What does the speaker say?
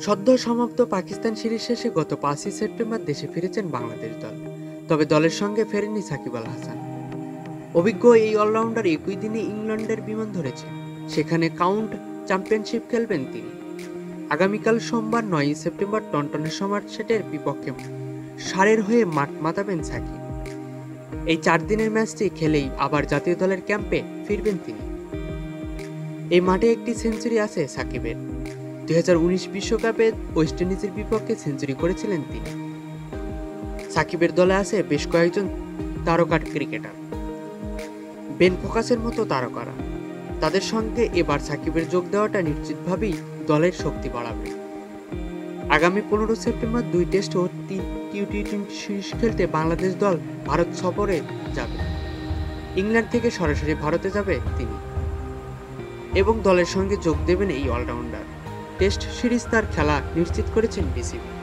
সদ্য সমাপ্ত পাকিস্তান সিরিজ শেষে গত ৫ই সেপ্টেম্বর দেশে ফিরেছেন বাংলাদেশ দল। তবে দলের সঙ্গে ফেরেননি সাকিব আল হাসান। অভিজ্ঞ এই অলরাউন্ডার একই দিনে ইংল্যান্ডের বিমান ধরেছেন, সেখানে কাউন্ট চ্যাম্পিয়নশিপ খেলবেন তিনি। আগামীকাল সোমবার ৯ই সেপ্টেম্বর টনটনের সমারসেটের বিপক্ষে সারের হয়ে মাঠ মাতাবেন সাকিব। এই ৪ দিনের ম্যাচটি খেলেই আবার জাতীয় দলের ক্যাম্পে ফিরবেন তিনি। এই মাঠে একটি সেঞ্চুরি আছে সাকিবের। ২০১৯ বিশ্বকাপে ওয়েস্ট ইন্ডিজের বিপক্ষে সেঞ্চুরি করেছিলেন তিনি। সাকিবের দলে আছে বেশ কয়েকজন তারকা ক্রিকেটার, বেন ফোকাসের মতো তারকারা। তাদের সঙ্গে এবার সাকিবের যোগ দেওয়াটা নিশ্চিতভাবেই দলের শক্তি বাড়াবে। আগামী ১৫ সেপ্টেম্বর ২ টেস্ট ও ৩ টি-টোয়েন্টি সিরিজ খেলতে বাংলাদেশ দল ভারত সফরে যাবে। ইংল্যান্ড থেকে সরাসরি ভারতে যাবে তিনি এবং দলের সঙ্গে যোগ দেবেন এই অলরাউন্ডার। টেস্ট সিরিজ তার খেলা নিশ্চিত করেছেন বিসিবি।